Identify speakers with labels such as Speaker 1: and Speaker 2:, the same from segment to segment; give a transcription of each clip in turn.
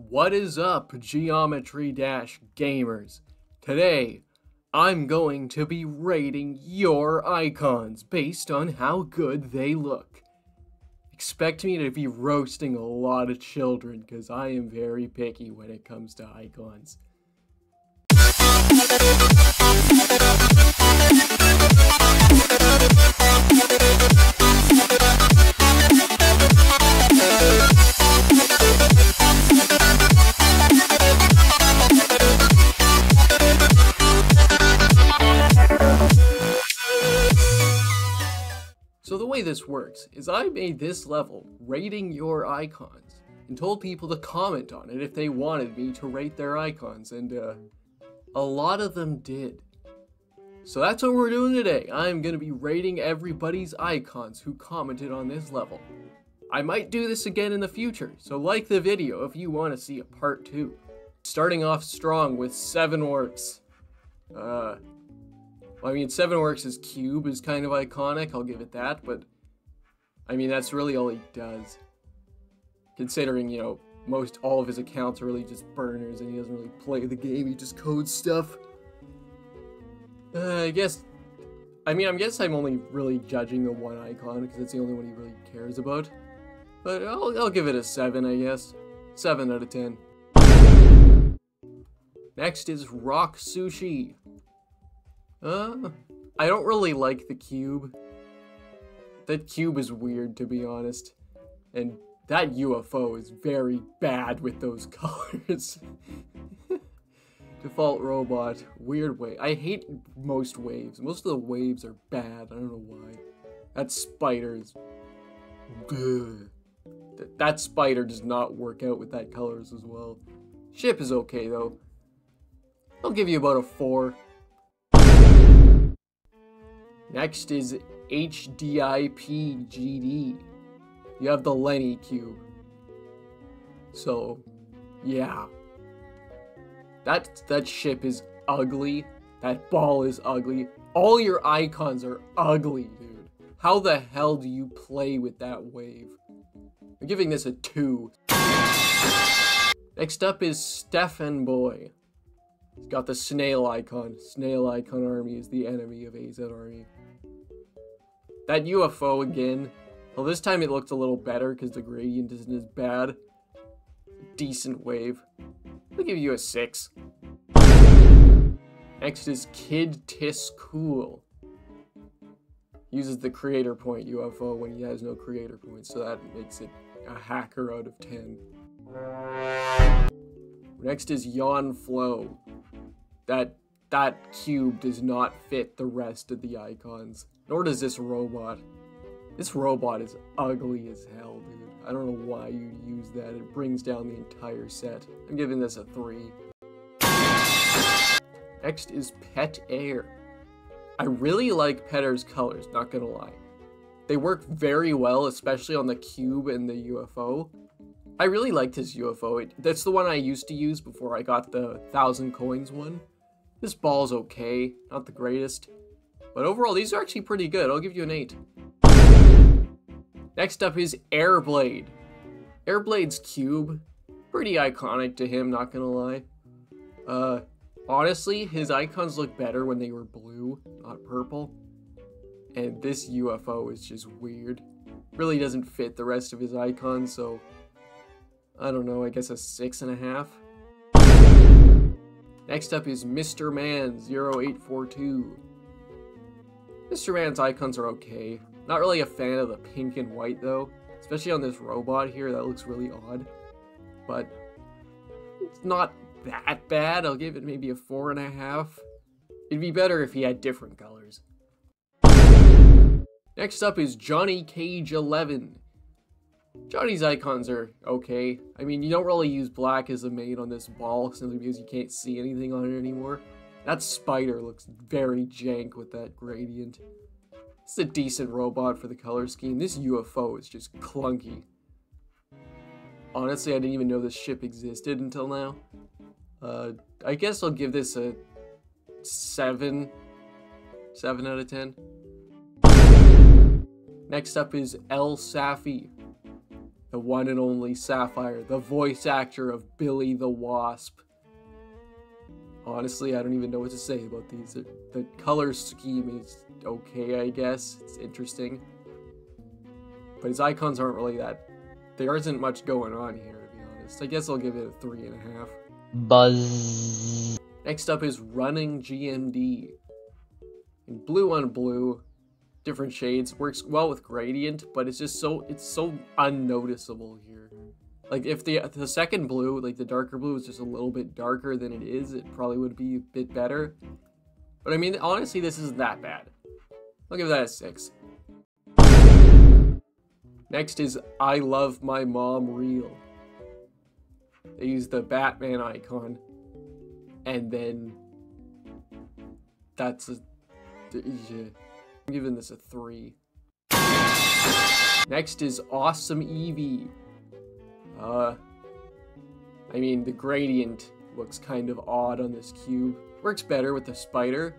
Speaker 1: What is up, Geometry Dash gamers? Today, I'm going to be rating your icons based on how good they look. Expect me to be roasting a lot of children because I am very picky when it comes to icons. So the way this works is I made this level rating your icons and told people to comment on it if they wanted me to rate their icons, and a lot of them did. So that's what we're doing today. I'm going to be rating everybody's icons who commented on this level. I might do this again in the future, so like the video if you want to see a part 2. Starting off strong with 7works. Well, I mean, 7works' cube is kind of iconic, I'll give it that, but I mean, that's really all he does. Considering, you know, all of his accounts are really just burners and he doesn't really play the game, he just codes stuff. I guess I'm only really judging the one icon because it's the only one he really cares about. But I'll give it a 7, I guess. 7 out of 10. Next is Rock Sushi. I don't really like the cube. That cube is weird, to be honest. And that UFO is very bad with those colors. Default robot. Weird wave. I hate most waves. Most of the waves are bad. I don't know why. That spider is... Ugh. That spider does not work out with that colors as well. Ship is okay, though. I'll give you about a 4. Next is HDIPGD. You have the Lenny cube. So, yeah. That ship is ugly. That ball is ugly. All your icons are ugly, dude. How the hell do you play with that wave? I'm giving this a 2. Next up is Stefan Boy. He's got the snail icon. Snail icon army is the enemy of AZ army. That UFO again. Well, this time it looked a little better because the gradient isn't as bad. Decent wave. I'll give you a 6. Next is Kid Tis Cool. Uses the creator point UFO when he has no creator points, so that makes it a hacker out of 10. Next is Yawn Flow. That cube does not fit the rest of the icons. Nor does this robot. This robot is ugly as hell, dude. I don't know why you'd use that. It brings down the entire set. I'm giving this a 3. Next is Pet Air. I really like Pet Air's colors, not gonna lie. They work very well, especially on the cube and the UFO. I really liked his UFO. That's the one I used to use before I got the 1000 coins one. This ball's okay, not the greatest. But overall, these are actually pretty good. I'll give you an 8. Next up is Airblade. Airblade's cube. Pretty iconic to him, not gonna lie. Honestly, his icons look better when they were blue, not purple. And this UFO is just weird. Really doesn't fit the rest of his icons, so... I don't know, I guess a 6.5. Next up is Mr. Man 0842. Mr. Man's icons are okay. Not really a fan of the pink and white though. Especially on this robot here, that looks really odd. But it's not that bad. I'll give it maybe a 4.5. It'd be better if he had different colors. Next up is Johnny Cage 11. Johnny's icons are okay. I mean, you don't really use black as the main on this ball simply because you can't see anything on it anymore. That spider looks very jank with that gradient. It's a decent robot for the color scheme. This UFO is just clunky. Honestly, I didn't even know this ship existed until now. I guess I'll give this a 7. 7 out of 10. Next up is El Safi. the one and only Sapphire, the voice actor of Billy the Wasp. Honestly, I don't even know what to say about these. The color scheme is okay, I guess. It's interesting. But his icons aren't really that... There isn't much going on here, to be honest. I guess I'll give it a 3.5.
Speaker 2: Buzz.
Speaker 1: Next up is Running GMD. In blue on blue, different shades, works well with gradient, but it's just so unnoticeable here. Like if the second blue, like the darker blue, is just a little bit darker than it is, it probably would be a bit better. But I mean, honestly, this isn't that bad. I'll give that a 6. Next is I Love My Mom Real. They use the Batman icon, and then that's a... Yeah. I'm giving this a 3. Next is Awesome Eevee. I mean, the gradient looks kind of odd on this cube. Works better with the spider.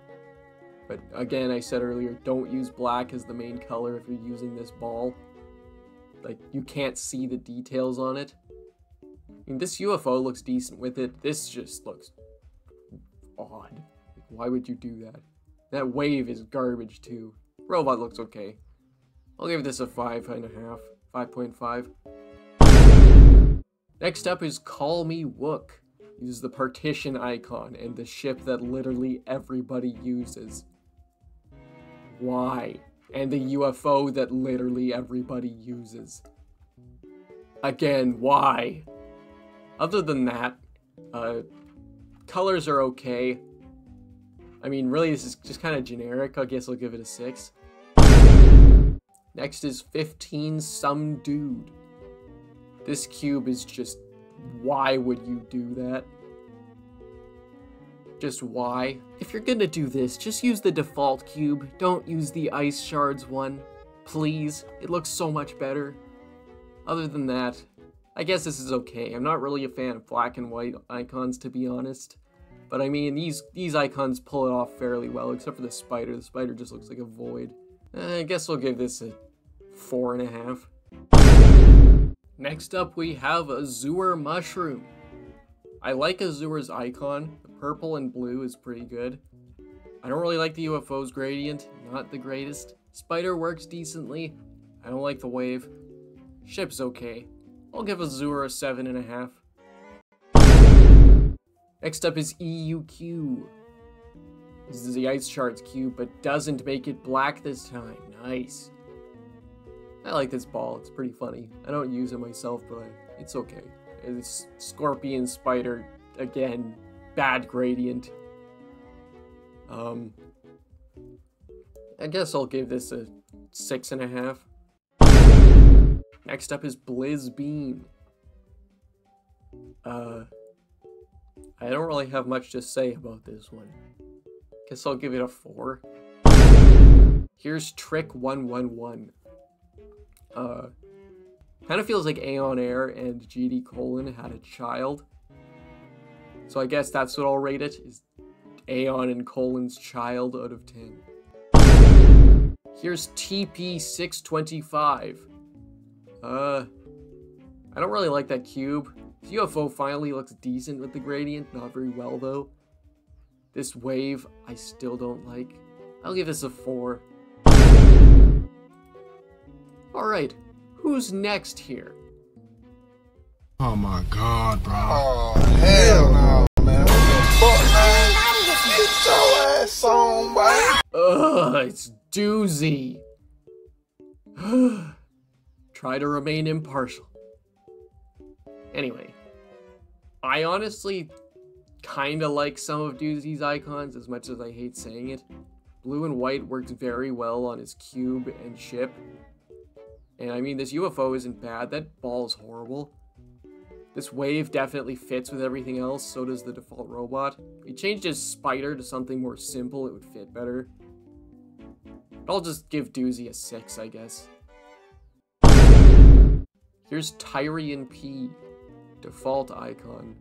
Speaker 1: But again, I said earlier, don't use black as the main color if you're using this ball. Like, you can't see the details on it. I mean, this UFO looks decent with it. This just looks odd. Like, why would you do that? That wave is garbage too. Robot looks okay. I'll give this a 5.5. 5.5. Next up is Call Me Wook. Uses the partition icon and the ship that literally everybody uses. Why? And the UFO that literally everybody uses. Again, why? Other than that, colors are okay. I mean, really, this is just kind of generic. I guess I'll give it a 6. Next is 15 Some Dude. This cube is just... Why would you do that? Just why? If you're gonna do this, just use the default cube. Don't use the Ice Shards one. Please. It looks so much better. Other than that, I guess this is okay. I'm not really a fan of black and white icons, to be honest. But I mean, these icons pull it off fairly well, except for the spider. The spider just looks like a void. I guess we'll give this a 4.5. Next up, we have Azure Mushroom. I like Azure's icon. The purple and blue is pretty good. I don't really like the UFO's gradient. Not the greatest. Spider works decently. I don't like the wave. Ship's okay. I'll give Azure a 7.5. Next up is EUQ. This is the Ice Shards cube, but doesn't make it black this time. Nice. I like this ball. It's pretty funny. I don't use it myself, but it's okay. It's Scorpion Spider. Again, bad gradient. I guess I'll give this a 6.5. Next up is Blizz Beam. I don't really have much to say about this one. Guess I'll give it a 4. Here's Trick 111. Kind of feels like AeonAir and GD Colon had a child. So I guess that's what I'll rate it, is Aeon and Colon's child out of 10. Here's TP625. I don't really like that cube. The UFO finally looks decent with the gradient, not very well though. This wave, I still don't like. I'll give this a 4. Alright, who's next here?
Speaker 3: Oh my god, bro.
Speaker 4: Oh, hell no, man. What the fuck, man? Get your ass on, boy.
Speaker 1: Ugh, it's Doozy. Try to remain impartial. Anyway, I honestly kinda like some of Doozy's icons, as much as I hate saying it. Blue and white works very well on his cube and ship. And I mean, this UFO isn't bad. That ball is horrible. This wave definitely fits with everything else, so does the default robot. If he changed his spider to something more simple, it would fit better. But I'll just give Doozy a 6, I guess. Here's Tyrian P. Default icon.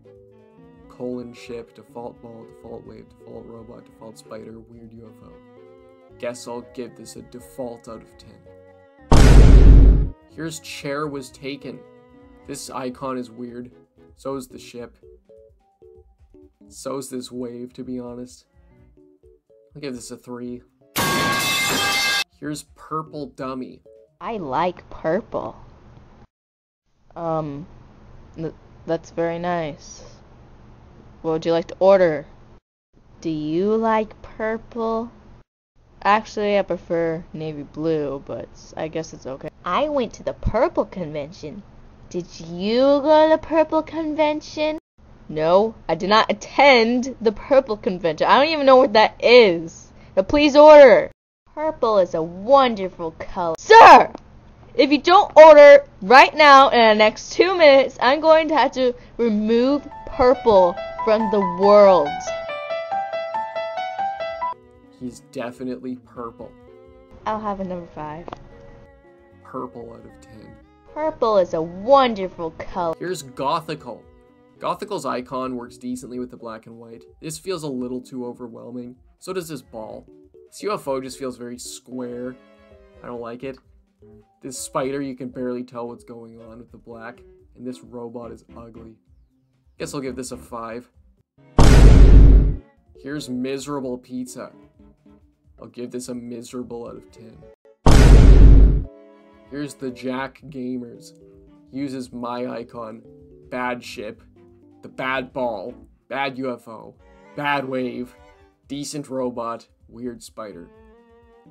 Speaker 1: Colon ship, default ball, default wave, default robot, default spider, weird UFO. Guess I'll give this a default out of 10. Here's Chair Was Taken. This icon is weird. So is the ship. So is this wave, to be honest. I'll give this a 3. Here's purple dummy.
Speaker 5: I like purple. That's very nice. What would you like to order? Do you like purple? Actually, I prefer navy blue, but I guess it's okay. I went to the purple convention. Did you go to the purple convention? No, I did not attend the purple convention. I don't even know what that is. But please order. Purple is a wonderful color. Sir! If you don't order right now in the next 2 minutes, I'm going to have to remove purple from the world.
Speaker 1: He's definitely purple.
Speaker 5: I'll have a number 5.
Speaker 1: Purple out of 10.
Speaker 5: Purple is a wonderful color.
Speaker 1: Here's Gothical. Gothical's icon works decently with the black and white. This feels a little too overwhelming. So does this ball. This UFO just feels very square. I don't like it. This spider, you can barely tell what's going on with the black. And this robot is ugly. Guess I'll give this a 5. Here's Miserable Pizza. I'll give this a miserable out of 10. Here's the Jack Gamers. Uses my icon. Bad ship. The bad ball. Bad UFO. Bad wave. Decent robot. Weird spider.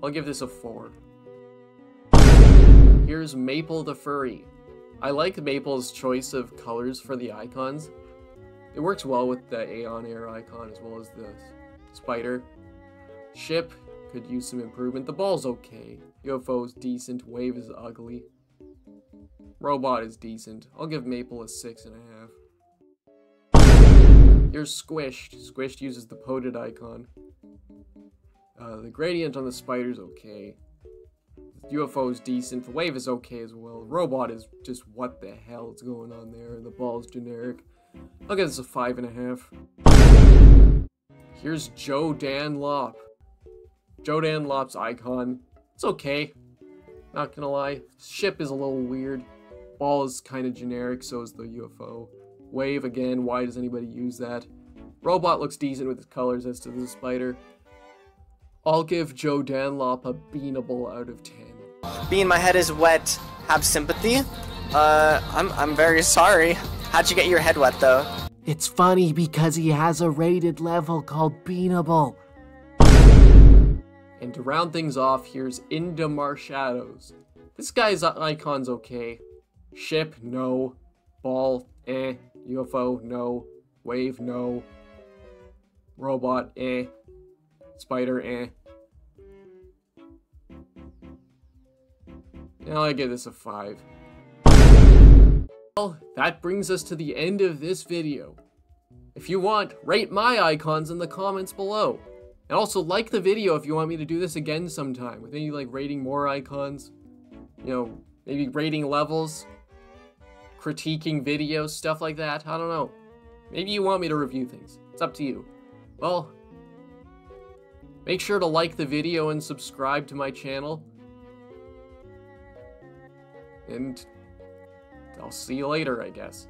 Speaker 1: I'll give this a 4. Here's Maple the Furry. I like Maple's choice of colors for the icons. It works well with the AeonAir icon as well as the spider. Ship could use some improvement. The ball's okay. UFO's decent. Wave is ugly. Robot is decent. I'll give Maple a 6.5. Here's Squished. Squished uses the Poted icon. The gradient on the spider's okay. The UFO is decent. The wave is okay as well. Robot is just what the hell is going on there. The ball's generic. I'll give this a 5.5. Here's Joe Dan Lop. Joe Dan Lop's icon. It's okay. Not gonna lie. Ship is a little weird. Ball is kind of generic, so is the UFO. Wave, again, why does anybody use that? Robot looks decent with his colors as to the spider. I'll give Joe Danlop a beanable out of 10.
Speaker 6: Being my head is wet, have sympathy? I'm very sorry. How'd you get your head wet, though?
Speaker 7: It's funny because he has a rated level called Beanable.
Speaker 1: And to round things off, here's Indamar Shadows. This guy's icon's okay. Ship, no. Ball, eh. UFO, no. Wave, no. Robot, eh. Spider, eh. Now I give this a 5. Well, that brings us to the end of this video. If you want, rate my icons in the comments below. And also like the video if you want me to do this again sometime, with maybe like rating more icons, you know, maybe rating levels, critiquing videos, stuff like that. I don't know. Maybe you want me to review things. It's up to you. Well, make sure to like the video and subscribe to my channel. And I'll see you later, I guess.